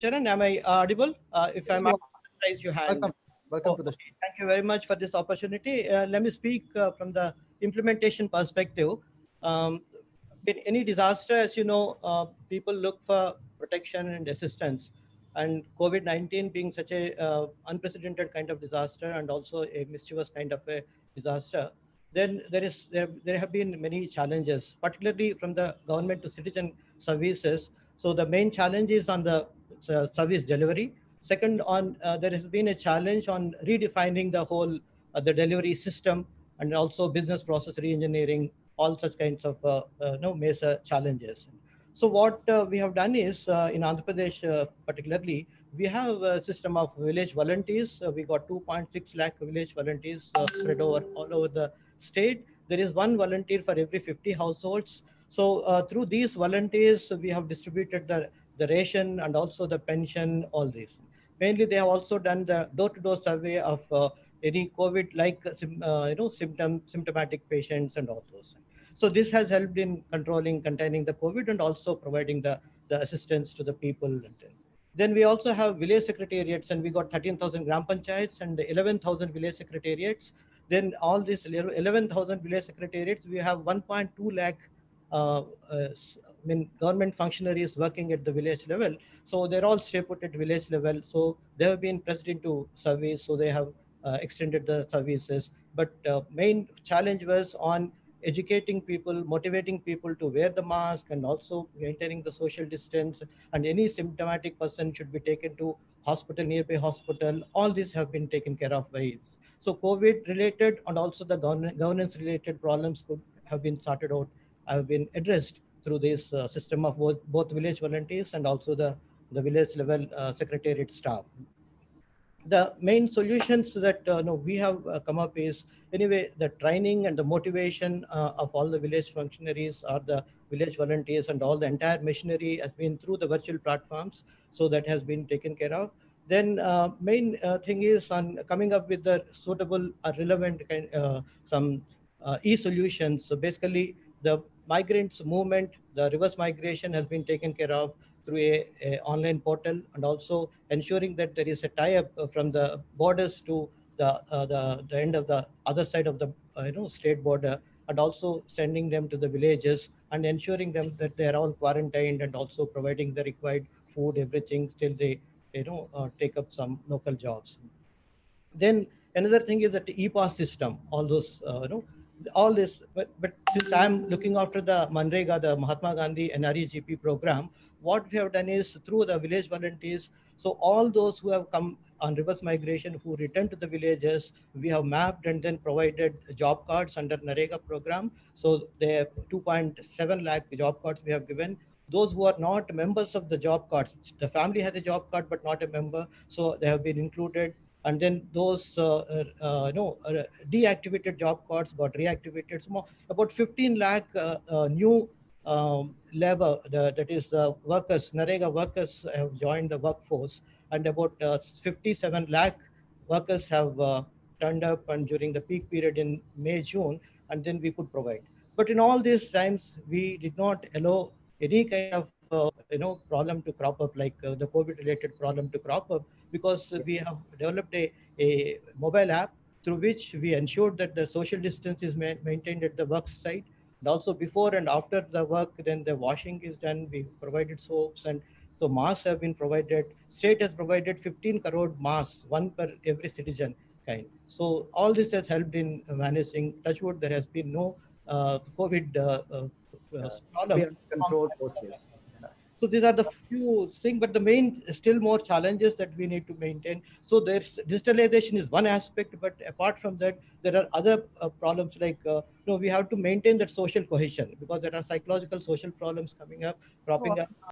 Charan, am I audible? If Yes, I'm you are. audible, raise your hand. Welcome. Welcome Oh, to the show. okay. Thank you very much for this opportunity. Let me speak from the implementation perspective. Um, in any disaster, as you know, people look for protection and assistance. And COVID-19 being such a unprecedented kind of disaster and also a mischievous kind of a disaster, then there have been many challenges, particularly from the government to citizen services. So the main challenge is on the service delivery. Second, on there has been a challenge on redefining the whole the delivery system and also business process reengineering, all such kinds of no major challenges. So what we have done is in Andhra Pradesh particularly, we have a system of village volunteers. We got 2.6 lakh village volunteers spread over all over the state. There is one volunteer for every 50 households. So through these volunteers, we have distributed the ration and also the pension, all this. Mainly, they have also done the door-to-door survey of any COVID-like symptomatic patients and all those. So this has helped in controlling, containing the COVID and also providing the assistance to the people. And then we also have village secretariats, and we got 13,000 gram panchayats and 11,000 village secretariats. Then all these 11,000 village secretariats, we have 1.2 lakh uh, government functionaries working at the village level. So they're all stay put at village level. So they have been pressed into service. So they have extended the services. But main challenge was on educating people, motivating people to wear the mask and also maintaining the social distance. And any symptomatic person should be taken to hospital, nearby hospital. All these have been taken care of by. So COVID related and also the governance related problems could have been sorted out, have been addressed through this system of both village volunteers and also the village level secretariat staff. The main solutions that no, we have come up is anyway the training and the motivation of all the village functionaries or the village volunteers and all the entire machinery has been through the virtual platforms. So that has been taken care of. Then main thing is on coming up with the suitable relevant kind some e-solutions. So basically the migrants movement, the reverse migration has been taken care of through a online portal, and also ensuring that there is a tie-up from the borders to the end of the other side of the state border, and also sending them to the villages and ensuring them that they are all quarantined and also providing the required food, everything till they take up some local jobs. Then another thing is that the e-pass system, all those all this. But since I'm looking after the Manrega, the Mahatma Gandhi NREGP program, what we have done is through the village volunteers. So all those who have come on reverse migration, who return to the villages, we have mapped and then provided job cards under Narega program. So they have 2.7 lakh job cards we have given. Those who are not members of the job cards, the family has a job card but not a member, so they have been included. And then those deactivated job cards got reactivated. So about 15 lakh new labor, that is workers, Narega workers have joined the workforce, and about 57 lakh workers have turned up and during the peak period in May, June, and then we could provide. But in all these times, we did not allow any kind of problem to crop up, like the COVID-related problem to crop up, because Yeah. we have developed a mobile app through which we ensured that the social distance is maintained at the work site. And also before and after the work, then the washing is done. We provided soaps, and so masks have been provided. State has provided 15 crore masks, one per every citizen kind. So all this has helped in managing. Touchwood, there has been no COVID We problem. under control those days. Yeah. So these are the few things, but the main still more challenges that we need to maintain. So there's digitalization is one aspect, but apart from that, there are other problems like we have to maintain that social cohesion, because there are psychological social problems coming up, No, cropping up.